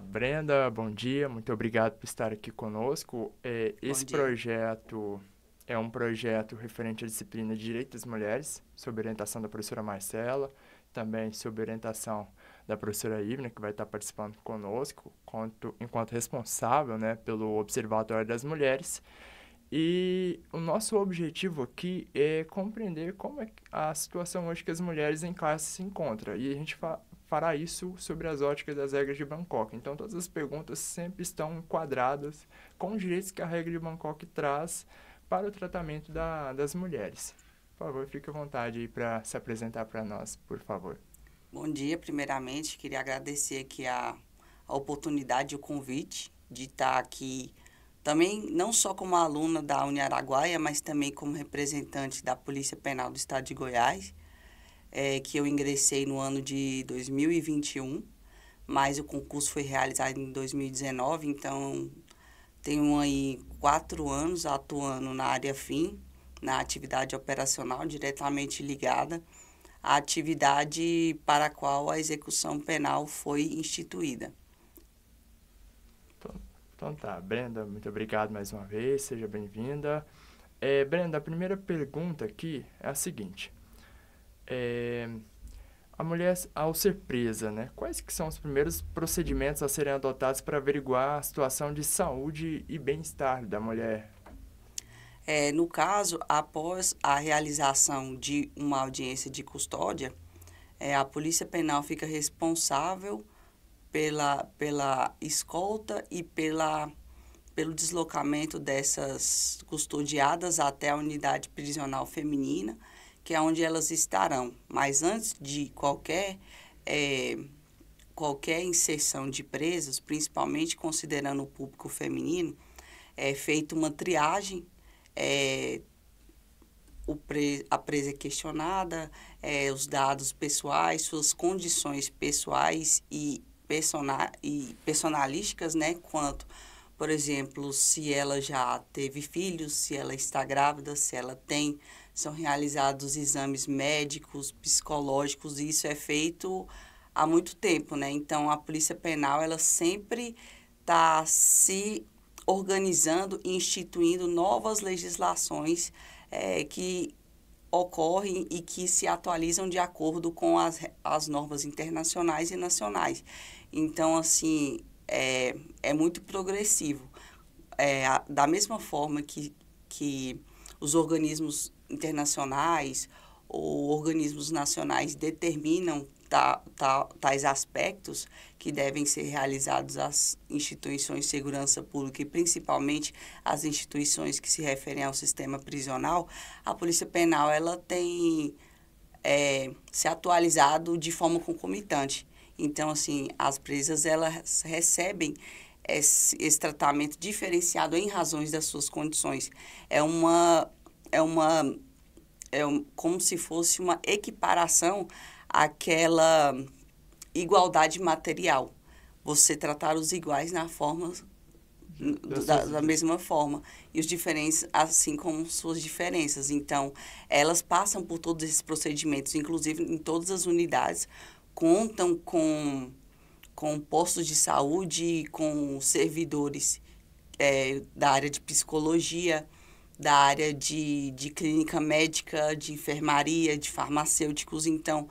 Brenda, bom dia, muito obrigado por estar aqui conosco. Bom Esse dia. projeto é um projeto referente à disciplina de Direito das Mulheres, sob orientação da professora Marcela, também sob orientação da professora Ivna, que vai estar participando conosco, enquanto responsável, né, pelo Observatório das Mulheres. E o nosso objetivo aqui é compreender como é a situação hoje que as mulheres em classe se encontram. E a gente fará isso sobre as óticas das regras de Bangkok. Então, todas as perguntas sempre estão enquadradas com os direitos que a regra de Bangkok traz para o tratamento das mulheres. Por favor, fique à vontade aí para se apresentar para nós, por favor. Bom dia, primeiramente. Queria agradecer aqui a oportunidade e o convite de estar aqui também, não só como aluna da Uniaraguaia, mas também como representante da Polícia Penal do Estado de Goiás, que eu ingressei no ano de 2021, mas o concurso foi realizado em 2019, então tenho aí 4 anos atuando na área fim, na atividade operacional diretamente ligada a atividade para a qual a execução penal foi instituída. Então, então tá, Brenda, muito obrigado mais uma vez, seja bem-vinda. Brenda, a primeira pergunta aqui é a seguinte. É, A mulher, ao ser presa, né, quais que são os primeiros procedimentos a serem adotados para averiguar a situação de saúde e bem-estar da mulher? No caso, após a realização de uma audiência de custódia, a Polícia Penal fica responsável pela escolta e pelo deslocamento dessas custodiadas até a unidade prisional feminina, que é onde elas estarão. Mas antes de eh, qualquer inserção de presas, principalmente considerando o público feminino, é feita uma triagem, é, a presa é questionada, os dados pessoais, suas condições pessoais e personalísticas, né? Quanto, por exemplo, se ela já teve filhos, se ela está grávida, se ela tem, são realizados exames médicos, psicológicos, e isso é feito há muito tempo, né? Então, a Polícia Penal, ela sempre está se organizando e instituindo novas legislações que ocorrem e que se atualizam de acordo com as normas internacionais e nacionais. Então, assim, é muito progressivo. Da mesma forma que os organismos internacionais ou organismos nacionais determinam tais aspectos que devem ser realizados às instituições de segurança pública e principalmente às instituições que se referem ao sistema prisional, a Polícia Penal ela tem se atualizado de forma concomitante. Então, assim, as presas elas recebem esse tratamento diferenciado em razões das suas condições. É uma, é uma, como se fosse uma equiparação àquela igualdade material. Você tratar os iguais na forma Das suas... da mesma forma e os diferentes assim como suas diferenças. Então, elas passam por todos esses procedimentos, inclusive em todas as unidades, contam com postos de saúde, com servidores da área de psicologia, da área de clínica médica, de enfermaria, de farmacêuticos. Então,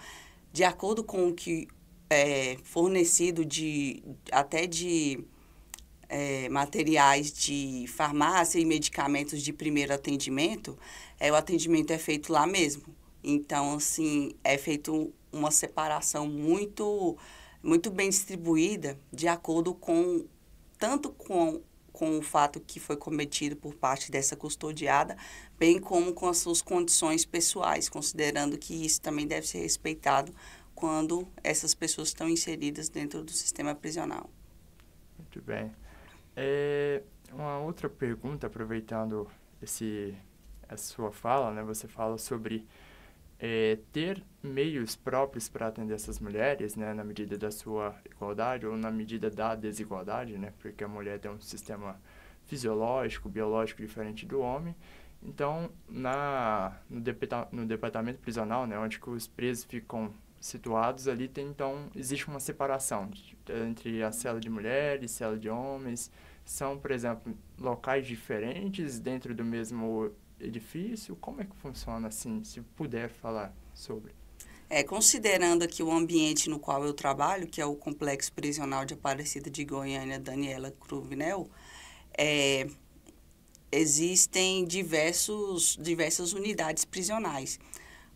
de acordo com o que é fornecido até de materiais de farmácia e medicamentos de primeiro atendimento, o atendimento é feito lá mesmo. Então, assim, é feito uma separação muito bem distribuída, de acordo com, tanto com o fato que foi cometido por parte dessa custodiada, bem como com as suas condições pessoais, considerando que isso também deve ser respeitado quando essas pessoas estão inseridas dentro do sistema prisional. Muito bem. Uma outra pergunta, aproveitando a sua fala, né? Você fala sobre ter meios próprios para atender essas mulheres, né? Na medida da sua igualdade ou na medida da desigualdade, né? Porque a mulher tem um sistema fisiológico, biológico diferente do homem. Então, no departamento prisional, né? Onde que os presos ficam situados ali, então existe uma separação entre a cela de mulheres, cela de homens. São, por exemplo, locais diferentes dentro do mesmo edifício? Como é que funciona assim, se puder falar sobre? Considerando aqui o ambiente no qual eu trabalho, que é o Complexo Prisional de Aparecida de Goiânia, Daniela Cruvinel, é, existem diversas unidades prisionais.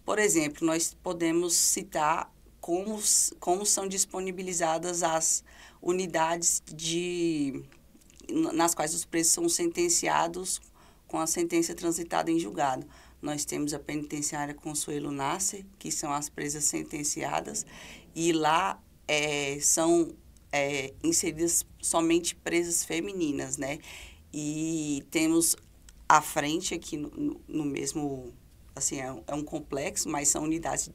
Por exemplo, nós podemos citar como são disponibilizadas as unidades nas quais os presos são sentenciados com a sentença transitada em julgado. Nós temos a penitenciária Consuelo Nasser, que são as presas sentenciadas, e lá são inseridas somente presas femininas, né? E temos à frente aqui no mesmo, assim, é um complexo, mas são unidades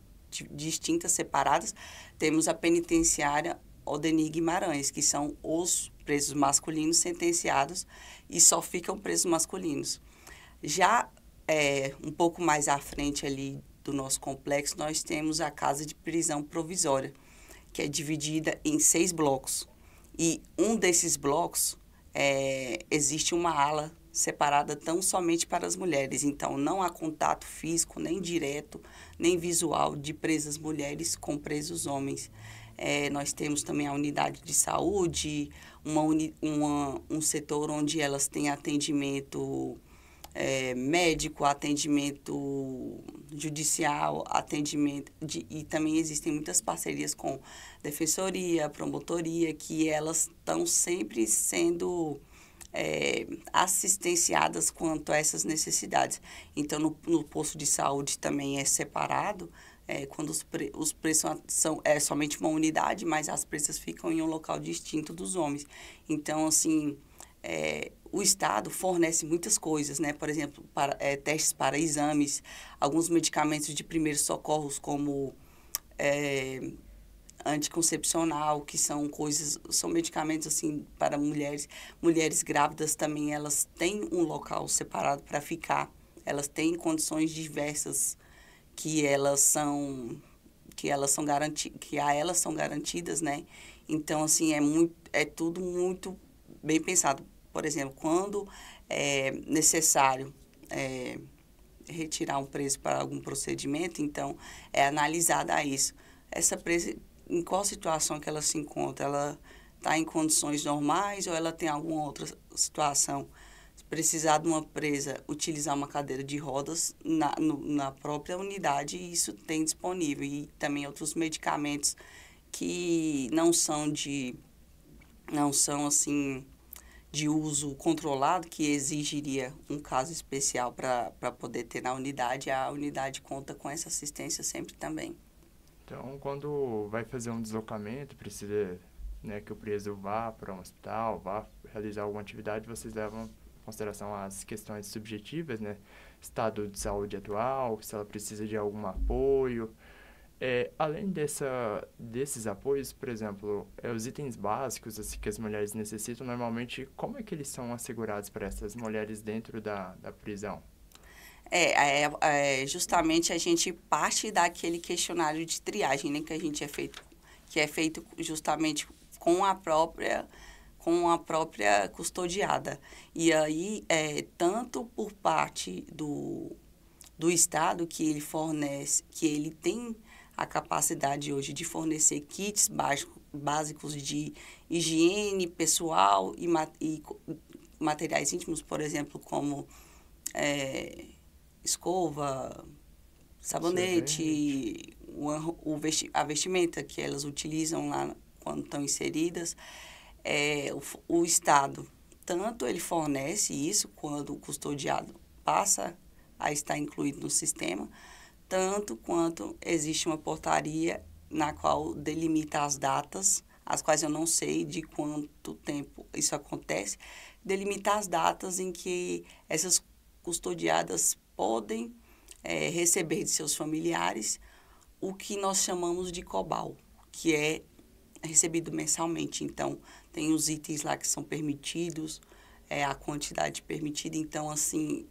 distintas, separadas. Temos a penitenciária Odenir Guimarães, que são os presos masculinos sentenciados e só ficam presos masculinos. Já um pouco mais à frente ali do nosso complexo, nós temos a casa de prisão provisória, que é dividida em 6 blocos. E um desses blocos existe uma ala separada tão somente para as mulheres. Então, não há contato físico, nem direto, nem visual de presas mulheres com presos homens. Nós temos também a unidade de saúde, um setor onde elas têm atendimento médico, atendimento judicial, e também existem muitas parcerias com defensoria, promotoria, que elas estão sempre sendo assistenciadas quanto a essas necessidades. Então, no posto de saúde também é separado, quando os presos são somente uma unidade, mas as presas ficam em um local distinto dos homens. Então, assim, o Estado fornece muitas coisas, né? Por exemplo, testes para exames, alguns medicamentos de primeiros socorros, como anticoncepcional, que são medicamentos assim para mulheres grávidas também. Elas têm um local separado para ficar, elas têm condições diversas que a elas são garantidas, né? Então, assim, é tudo muito bem pensado. Por exemplo, quando é necessário retirar um preso para algum procedimento, então é analisada isso. Essa presa, em qual situação que ela se encontra? Ela está em condições normais ou ela tem alguma outra situação? Se precisar de uma presa utilizar uma cadeira de rodas na própria unidade, isso tem disponível. E também outros medicamentos que não são assim de uso controlado, que exigiria um caso especial para poder ter na unidade. A unidade conta com essa assistência sempre também. Então, quando vai fazer um deslocamento, precisa, né, que o preso vá para um hospital, vá realizar alguma atividade, vocês levam em consideração as questões subjetivas, né? Estado de saúde atual, se ela precisa de algum apoio. Além desses apoios, por exemplo, os itens básicos assim, que as mulheres necessitam, normalmente, como é que eles são assegurados para essas mulheres dentro da prisão? Justamente a gente parte daquele questionário de triagem, né, que é feito justamente com a própria custodiada. E aí, tanto por parte do Estado, que ele fornece, que ele tem a capacidade hoje de fornecer kits básicos de higiene pessoal e materiais íntimos, por exemplo, como escova, sabonete, a vestimenta que elas utilizam lá quando estão inseridas. O Estado, tanto ele fornece isso quando o custodiado passa a estar incluído no sistema, tanto quanto existe uma portaria na qual delimita as datas, as quais eu não sei de quanto tempo isso acontece, delimita as datas em que essas custodiadas podem receber de seus familiares o que nós chamamos de COBAL, que é recebido mensalmente. Então, tem os itens lá que são permitidos, a quantidade permitida. Então, assim,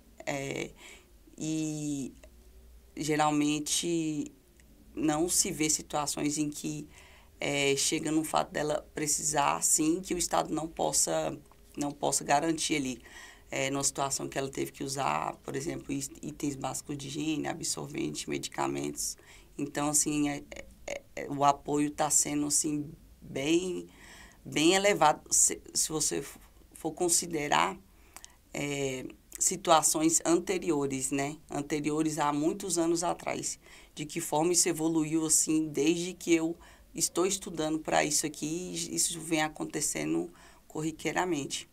e geralmente não se vê situações em que chega no fato dela precisar, sim, que o Estado não possa garantir ali. Numa situação que ela teve que usar, por exemplo, itens básicos de higiene, absorvente, medicamentos. Então, assim, o apoio está sendo, assim, bem elevado. Se você for considerar situações anteriores, né? Anteriores a muitos anos atrás. De que forma isso evoluiu, assim, desde que eu estou estudando para isso aqui, e isso vem acontecendo corriqueiramente.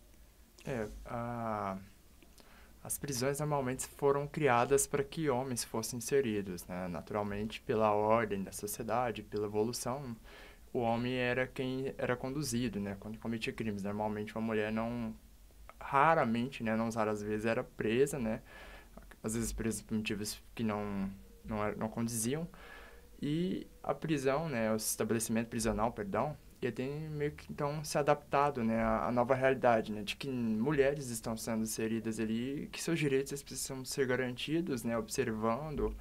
As prisões normalmente foram criadas para que homens fossem inseridos, né? Naturalmente, pela ordem da sociedade, pela evolução, o homem era quem era conduzido, né? Quando cometia crimes. Normalmente, uma mulher não... Raramente, né? Não raras vezes era presa, né? Às vezes presas por motivos que não condiziam. E a prisão, né? O estabelecimento prisional, perdão, ele tem meio que, então, se adaptado, né, à nova realidade, né, de que mulheres estão sendo inseridas ali, que seus direitos eles precisam ser garantidos, né, observando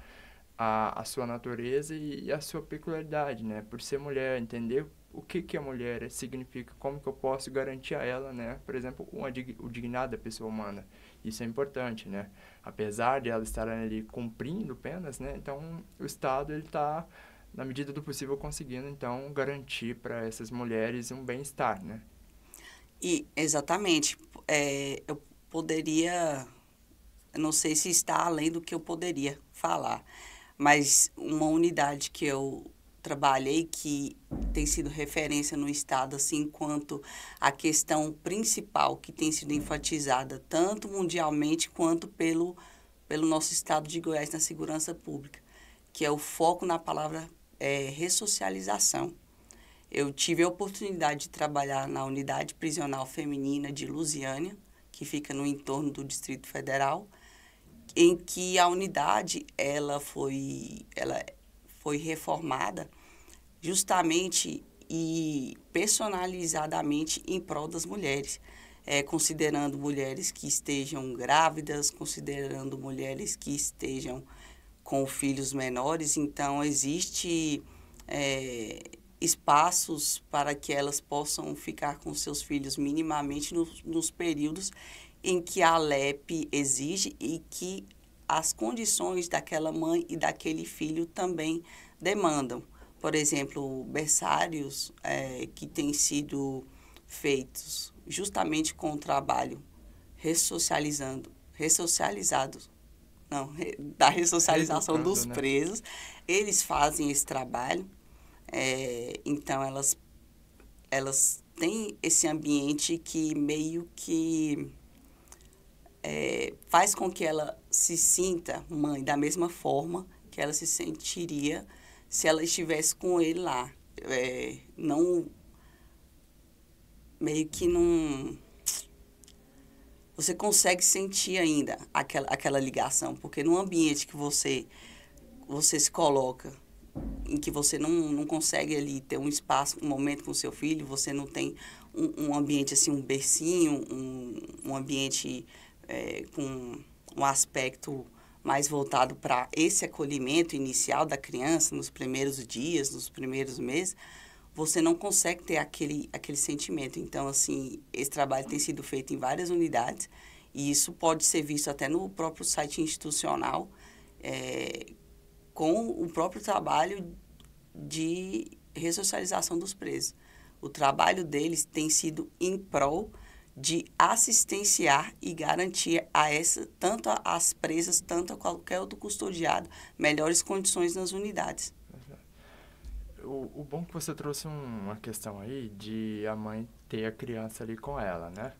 a sua natureza e a sua peculiaridade, né, por ser mulher, entender o que a mulher significa, como que eu posso garantir a ela, né, por exemplo, o dignidade da pessoa humana. Isso é importante, né, apesar de ela estar ali cumprindo penas, né, então o Estado, ele está na medida do possível, conseguindo, então, garantir para essas mulheres um bem-estar, né? E, exatamente, eu poderia, eu não sei se está além do que eu poderia falar, mas uma unidade que eu trabalhei que tem sido referência no Estado, assim, quanto a questão principal que tem sido enfatizada, tanto mundialmente quanto pelo nosso Estado de Goiás na segurança pública, que é o foco na palavra ressocialização. Eu tive a oportunidade de trabalhar na unidade prisional feminina de Lusiânia, que fica no entorno do Distrito Federal, em que a unidade ela foi reformada justamente e personalizadamente em prol das mulheres, considerando mulheres que estejam grávidas, considerando mulheres que estejam com filhos menores. Então, existe espaços para que elas possam ficar com seus filhos minimamente nos períodos em que a ALEP exige e que as condições daquela mãe e daquele filho também demandam. Por exemplo, berçários que têm sido feitos justamente com o trabalho da ressocialização dos Reeducando, né? presos. Eles fazem esse trabalho, então elas têm esse ambiente que meio que faz com que ela se sinta mãe da mesma forma que ela se sentiria se ela estivesse com ele lá. Meio que não... Você consegue sentir ainda aquela ligação, porque num ambiente que você se coloca, em que você não consegue ali ter um espaço, um momento com seu filho, você não tem um ambiente assim, um bercinho, um ambiente com um aspecto mais voltado para esse acolhimento inicial da criança nos primeiros dias, nos primeiros meses, você não consegue ter aquele sentimento. Então, assim, esse trabalho tem sido feito em várias unidades e isso pode ser visto até no próprio site institucional, com o próprio trabalho de ressocialização dos presos. O trabalho deles tem sido em prol de assistenciar e garantir tanto às presas, tanto a qualquer outro custodiado, melhores condições nas unidades. O bom que você trouxe uma questão aí de a mãe ter a criança ali com ela, né?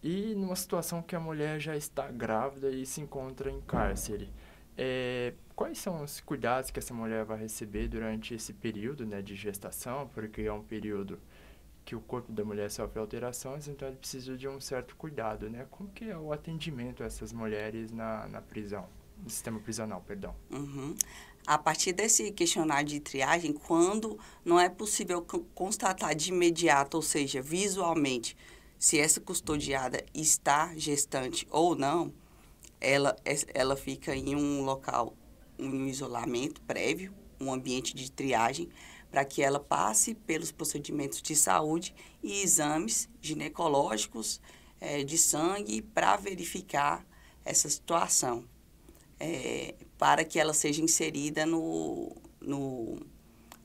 E numa situação que a mulher já está grávida e se encontra em cárcere, quais são os cuidados que essa mulher vai receber durante esse período, né, de gestação? Porque é um período que o corpo da mulher sofre alterações, então ele precisa de um certo cuidado, né? Como que é o atendimento a essas mulheres na prisão, no sistema prisional, perdão? Uhum. A partir desse questionário de triagem, quando não é possível constatar de imediato, ou seja, visualmente, se essa custodiada está gestante ou não, ela fica em um local, um isolamento prévio, um ambiente de triagem para que ela passe pelos procedimentos de saúde e exames ginecológicos, de sangue, para verificar essa situação, para que ela seja inserida no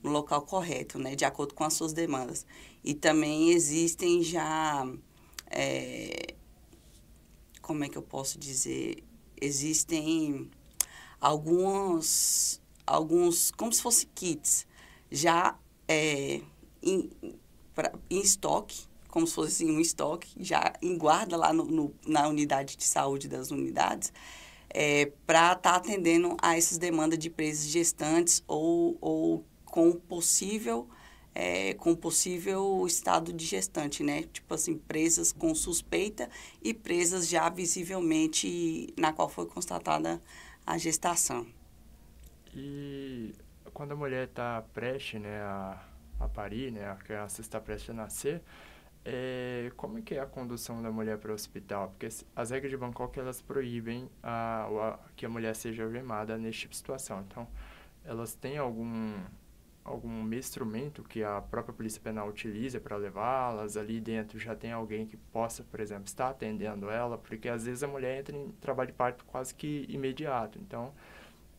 local correto, né, de acordo com as suas demandas. E também existem já, como é que eu posso dizer, existem alguns, como se fossem kits, já em, em estoque, como se fosse assim, um estoque, já em guarda lá na unidade de saúde das unidades, para estar atendendo a essas demandas de presas gestantes ou com possível estado de gestante, né? Tipo assim, presas com suspeita e presas já visivelmente na qual foi constatada a gestação. E quando a mulher está prestes, né, a parir, né, a criança está prestes a nascer, como é que é a condução da mulher para o hospital? Porque as regras de Bangkok, elas proíbem que a mulher seja algemada neste tipo de situação. Então, elas têm algum instrumento que a própria Polícia Penal utiliza para levá-las? Ali dentro já tem alguém que possa, por exemplo, estar atendendo ela? Porque às vezes a mulher entra em trabalho de parto quase que imediato. Então,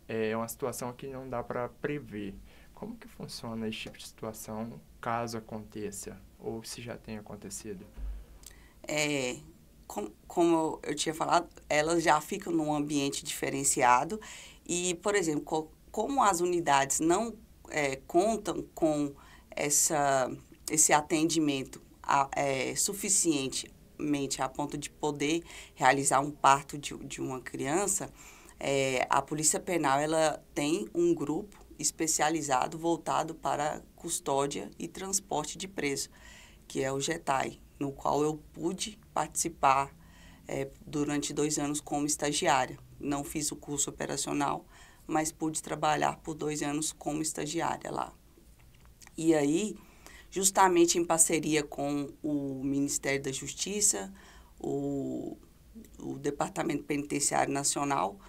é uma situação que não dá para prever. Como que funciona esse tipo de situação, caso aconteça, ou se já tenha acontecido? Como eu tinha falado, elas já ficam num ambiente diferenciado e, por exemplo, como as unidades não contam com esse atendimento suficientemente a ponto de poder realizar um parto de uma criança, a Polícia Penal ela tem um grupo especializado voltado para custódia e transporte de preso, que é o GETAI, no qual eu pude participar durante 2 anos como estagiária. Não fiz o curso operacional, mas pude trabalhar por 2 anos como estagiária lá. E aí, justamente em parceria com o Ministério da Justiça, o Departamento Penitenciário Nacional,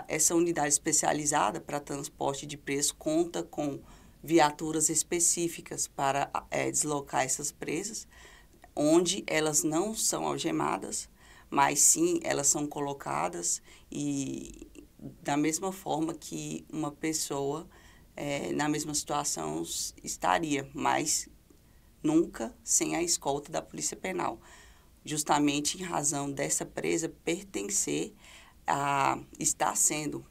essa unidade especializada para transporte de presos conta com viaturas específicas para deslocar essas presas, onde elas não são algemadas, mas sim elas são colocadas e da mesma forma que uma pessoa na mesma situação estaria, mas nunca sem a escolta da Polícia Penal, justamente em razão dessa presa pertencer a estar sendo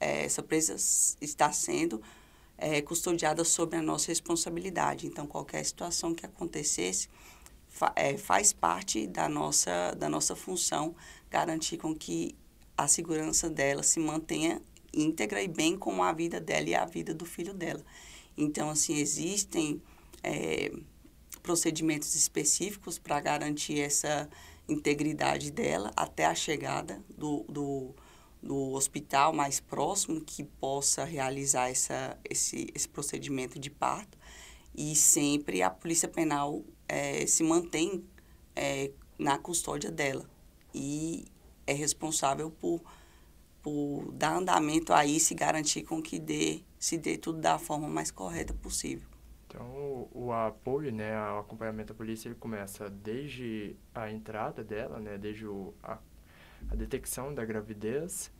essa presa está sendo custodiada sob a nossa responsabilidade. Então, qualquer situação que acontecesse faz parte da nossa função garantir com que a segurança dela se mantenha íntegra e bem como a vida dela e a vida do filho dela. Então, assim, existem procedimentos específicos para garantir essa integridade dela até a chegada do hospital mais próximo que possa realizar esse procedimento de parto. E sempre a Polícia Penal se mantém na custódia dela e é responsável por dar andamento a isso e garantir com que se dê tudo da forma mais correta possível. Então, o apoio, né, o acompanhamento da polícia, ele começa desde a entrada dela, né, desde a detecção da gravidez,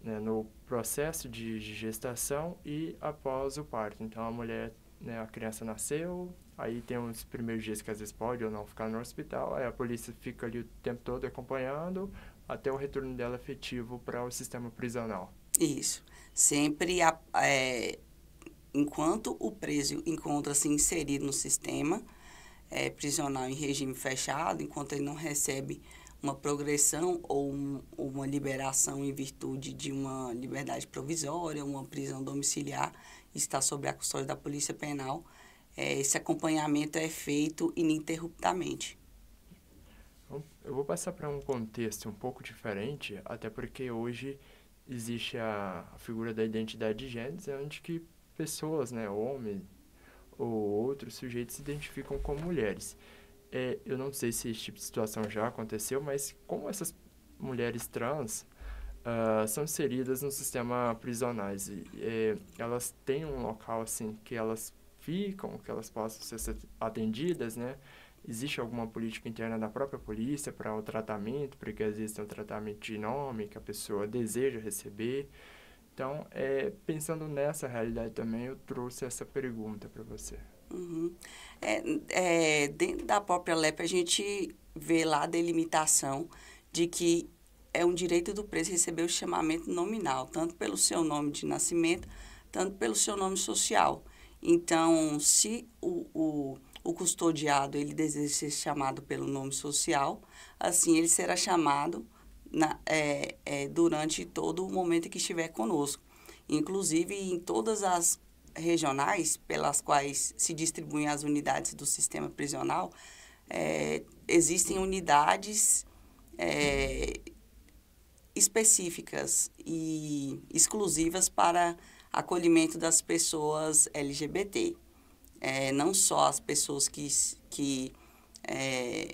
né, no processo de gestação e após o parto. Então, a mulher, né, a criança nasceu, aí tem uns primeiros dias que às vezes pode ou não ficar no hospital, aí a polícia fica ali o tempo todo acompanhando até o retorno dela efetivo para o sistema prisional. Isso. Sempre enquanto o preso encontra-se inserido no sistema prisional em regime fechado, enquanto ele não recebe uma progressão ou uma liberação em virtude de uma liberdade provisória, uma prisão domiciliar, está sob a custódia da Polícia Penal, esse acompanhamento é feito ininterruptamente. Eu vou passar para um contexto um pouco diferente, até porque hoje existe a figura da identidade de gênero, onde que pessoas, né, homens ou outros sujeitos se identificam como mulheres. Eu não sei se esse tipo de situação já aconteceu, mas como essas mulheres trans são inseridas no sistema prisionais e elas têm um local assim que elas ficam, que elas possam ser atendidas, né? Existe alguma política interna da própria polícia para o tratamento, para que exista um tratamento de nome que a pessoa deseja receber? Então, pensando nessa realidade também, eu trouxe essa pergunta para você. Uhum. Dentro da própria LEP, a gente vê lá a delimitação de que é um direito do preso receber o chamamento nominal, tanto pelo seu nome de nascimento, tanto pelo seu nome social. Então, se o custodiado ele deseja ser chamado pelo nome social, assim ele será chamado durante todo o momento em que estiver conosco. Inclusive, em todas as regionais pelas quais se distribuem as unidades do sistema prisional, existem unidades específicas e exclusivas para acolhimento das pessoas LGBT. Não só as pessoas que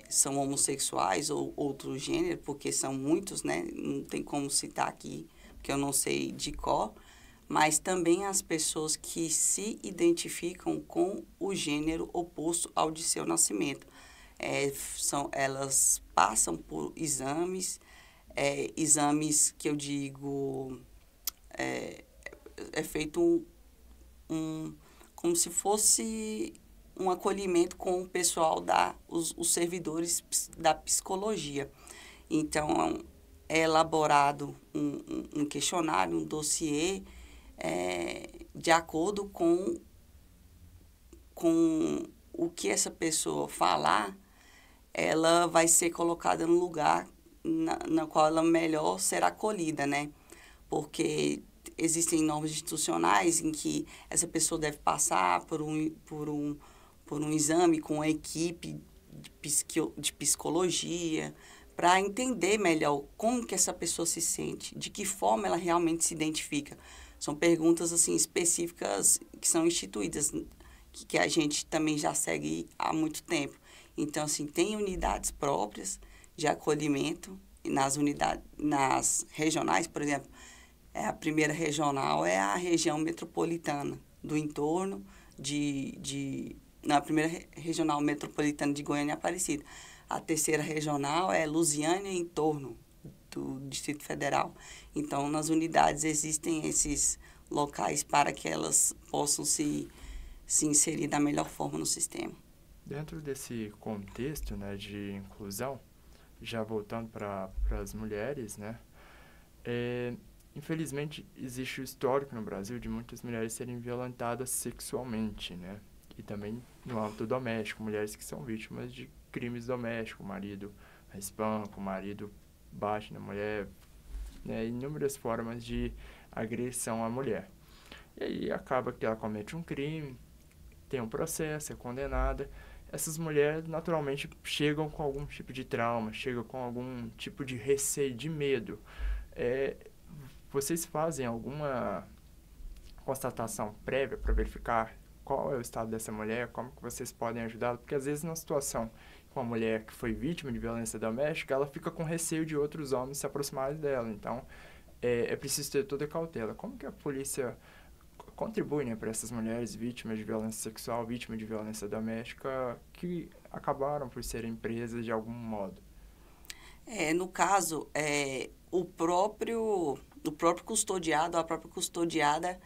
são homossexuais ou outro gênero, porque são muitos, né? Não tem como citar aqui, porque eu não sei de cor, mas também as pessoas que se identificam com o gênero oposto ao de seu nascimento. Elas passam por exames, exames que eu digo, feito como se fosse um acolhimento com o pessoal os servidores da psicologia. Então, é elaborado um questionário, um dossiê, de acordo com o que essa pessoa falar, ela vai ser colocada no lugar na qual ela melhor será acolhida, né? Porque existem normas institucionais em que essa pessoa deve passar por um exame com a equipe de psicologia, para entender melhor como que essa pessoa se sente, de que forma ela realmente se identifica. São perguntas assim específicas que são instituídas, que a gente também já segue há muito tempo. Então, assim, tem unidades próprias de acolhimento nas regionais, por exemplo, a primeira regional é a região metropolitana do entorno a primeira regional metropolitana de Goiânia e Aparecida. A terceira regional é Lusiânia e entorno do Distrito Federal. Então, nas unidades existem esses locais para que elas possam se inserir da melhor forma no sistema. Dentro desse contexto, né, de inclusão, já voltando para as mulheres, né, infelizmente existe o histórico no Brasil de muitas mulheres serem violentadas sexualmente, né, e também no âmbito doméstico, mulheres que são vítimas de crimes domésticos, o marido espanca, o marido bate na mulher, né, inúmeras formas de agressão à mulher. E aí acaba que ela comete um crime, tem um processo, é condenada. Essas mulheres naturalmente chegam com algum tipo de trauma, chegam com algum tipo de receio, de medo. Vocês fazem alguma constatação prévia para verificar qual é o estado dessa mulher, como que vocês podem ajudá-la? Porque às vezes na situação com a mulher que foi vítima de violência doméstica, ela fica com receio de outros homens se aproximarem dela. Então, é preciso ter toda a cautela. Como que a polícia contribui, né, para essas mulheres vítimas de violência sexual, vítimas de violência doméstica, que acabaram por serem presas de algum modo? No caso, o próprio custodiado, a própria custodiada,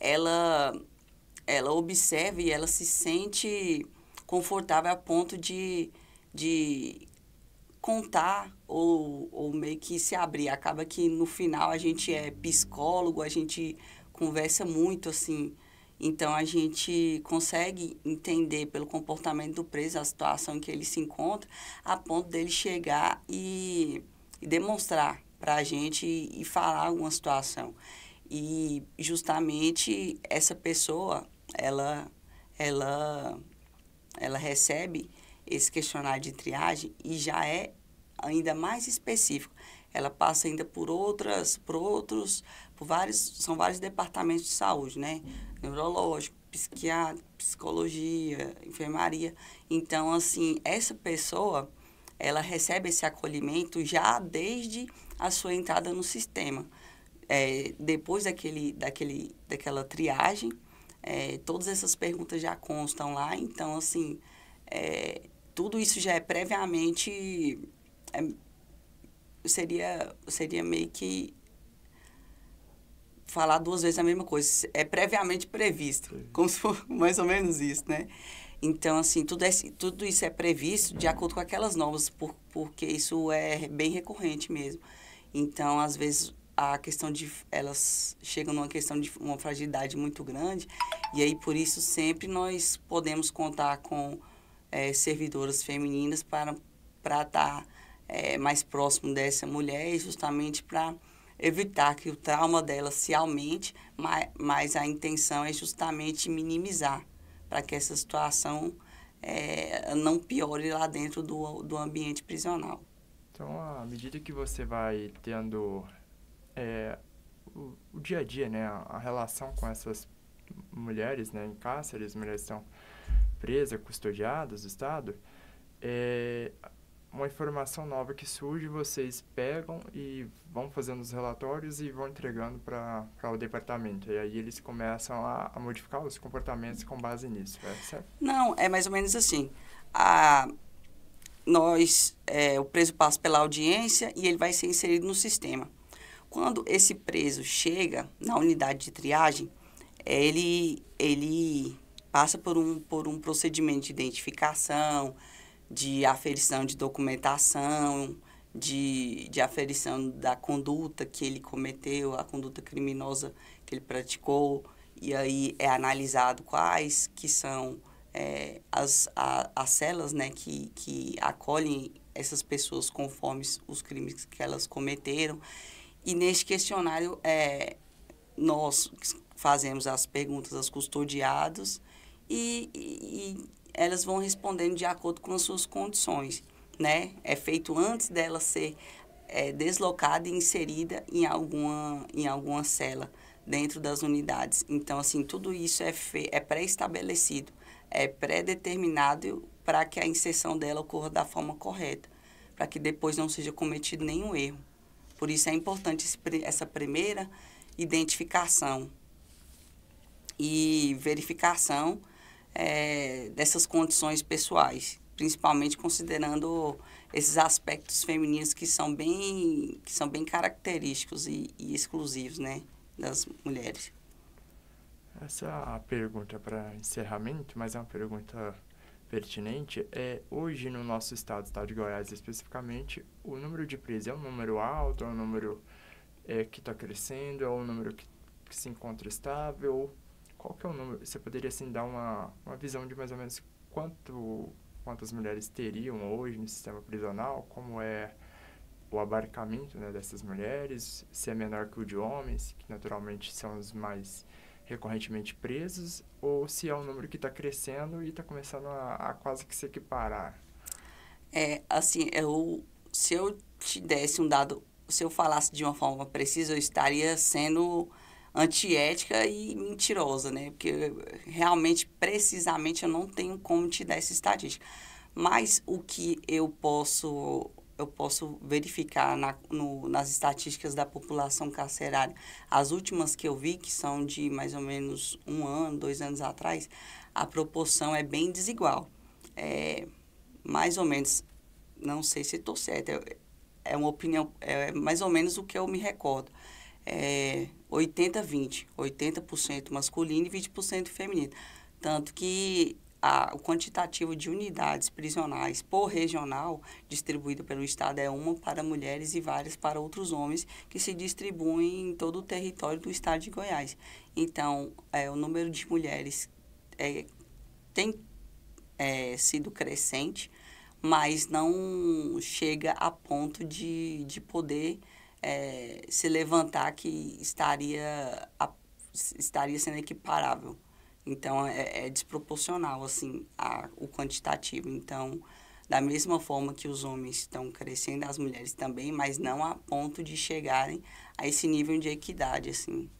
ela observa e ela se sente confortável a ponto de contar ou meio que se abrir. Acaba que no final a gente é psicólogo, a gente conversa muito, assim. Então, a gente consegue entender pelo comportamento do preso a situação em que ele se encontra, a ponto dele chegar e demonstrar para a gente e falar alguma situação. E, justamente, essa pessoa, ela recebe esse questionário de triagem e já é ainda mais específico. Ela passa ainda são vários departamentos de saúde, né? Neurológico, psiquiatra, psicologia, enfermaria. Então, assim, essa pessoa, ela recebe esse acolhimento já desde a sua entrada no sistema. Depois daquela triagem, todas essas perguntas já constam lá, então, assim, tudo isso já é previamente, seria meio que falar duas vezes a mesma coisa, é previamente previsto, como se for mais ou menos isso, né? Então, assim, tudo isso é previsto de acordo com aquelas normas, porque isso é bem recorrente mesmo. Então, às vezes, elas chegam numa questão de uma fragilidade muito grande, e aí, por isso, sempre nós podemos contar com servidoras femininas para estar mais próximo dessa mulher, justamente para evitar que o trauma dela se aumente, mas a intenção é justamente minimizar, para que essa situação não piore lá dentro do ambiente prisional. Então, à medida que você vai tendo o dia a dia, né, a relação com essas mulheres, né, em cárcere, as mulheres estão presas, custodiadas do Estado, uma informação nova que surge, vocês pegam e vão fazendo os relatórios e vão entregando para o departamento. E aí eles começam a modificar os comportamentos com base nisso, certo? Não, é mais ou menos assim. O preso passa pela audiência e ele vai ser inserido no sistema. Quando esse preso chega na unidade de triagem, ele passa por um procedimento de identificação, de aferição de documentação, de aferição da conduta que ele cometeu, a conduta criminosa que ele praticou, e aí é analisado quais que são as celas, né, que acolhem essas pessoas conforme os crimes que elas cometeram. E neste questionário, nós fazemos as perguntas aos custodiados e elas vão respondendo de acordo com as suas condições, né? É feito antes dela ser deslocada e inserida em alguma cela dentro das unidades. Então, assim, tudo isso é pré-estabelecido, é pré-determinado para que a inserção dela ocorra da forma correta, para que depois não seja cometido nenhum erro. Por isso é importante essa primeira identificação e verificação dessas condições pessoais, principalmente considerando esses aspectos femininos que são bem característicos e exclusivos, né, das mulheres. Essa é a pergunta para encerramento, mas é uma pergunta pertinente. Hoje no nosso estado de Goiás especificamente, o número de presos é um número alto, é um número que está crescendo, é um número que se encontra estável? Qual que é o número? Você poderia assim dar uma visão de mais ou menos quantas mulheres teriam hoje no sistema prisional? Como é o abarcamento, né, dessas mulheres? Se é menor que o de homens, que naturalmente são os mais recorrentemente presos, ou se é um número que está crescendo e está começando a quase que se equiparar? Assim, se eu te desse um dado, se eu falasse de uma forma precisa, eu estaria sendo antiética e mentirosa, né? Porque realmente, precisamente, eu não tenho como te dar essa estatística. Mas o que eu posso verificar nas estatísticas da população carcerária, as últimas que eu vi, que são de mais ou menos 1 ano, 2 anos atrás, a proporção é bem desigual. Mais ou menos, não sei se estou certa, é uma opinião, é mais ou menos o que eu me recordo. 80-20, 80% masculino e 20% feminino. Tanto que o quantitativo de unidades prisionais por regional distribuída pelo Estado é uma para mulheres e várias para outros homens, que se distribuem em todo o território do Estado de Goiás. Então, o número de mulheres tem sido crescente, mas não chega a ponto de poder se levantar que estaria sendo equiparável. Então, é desproporcional, assim, o quantitativo. Então, da mesma forma que os homens estão crescendo, as mulheres também, mas não a ponto de chegarem a esse nível de equidade, assim.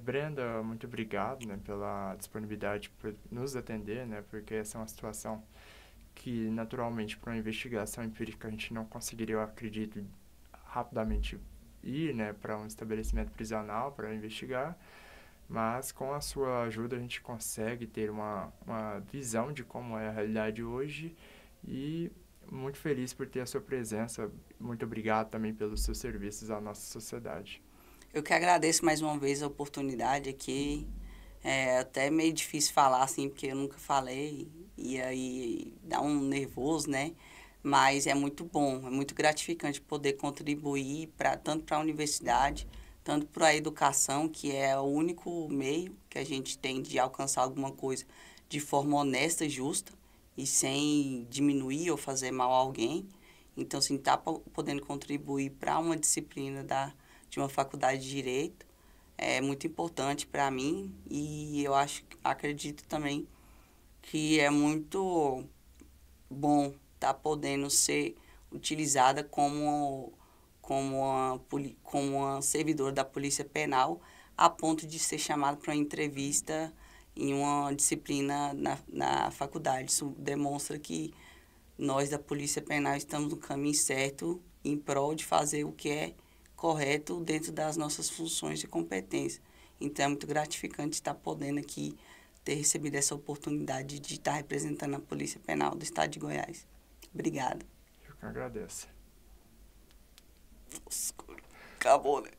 Brenda, muito obrigado, né, pela disponibilidade por nos atender, né, porque essa é uma situação que naturalmente para uma investigação empírica a gente não conseguiria, eu acredito, rapidamente ir, né, para um estabelecimento prisional para investigar, mas com a sua ajuda a gente consegue ter uma visão de como é a realidade hoje e muito feliz por ter a sua presença. Muito obrigado também pelos seus serviços à nossa sociedade. Eu que agradeço mais uma vez a oportunidade aqui. É até meio difícil falar assim, porque eu nunca falei e aí dá um nervoso, né? Mas é muito bom, é muito gratificante poder contribuir tanto para a universidade, tanto para a educação, que é o único meio que a gente tem de alcançar alguma coisa de forma honesta e justa e sem diminuir ou fazer mal a alguém. Então, assim, tá podendo contribuir para uma disciplina de uma faculdade de Direito é muito importante para mim e eu acredito também que é muito bom estar podendo ser utilizada como uma servidora da Polícia Penal a ponto de ser chamada para uma entrevista em uma disciplina na faculdade. Isso demonstra que nós da Polícia Penal estamos no caminho certo em prol de fazer o que é correto dentro das nossas funções de competência. Então, é muito gratificante estar podendo aqui ter recebido essa oportunidade de estar representando a Polícia Penal do Estado de Goiás. Obrigada. Eu que agradeço. Acabou, né?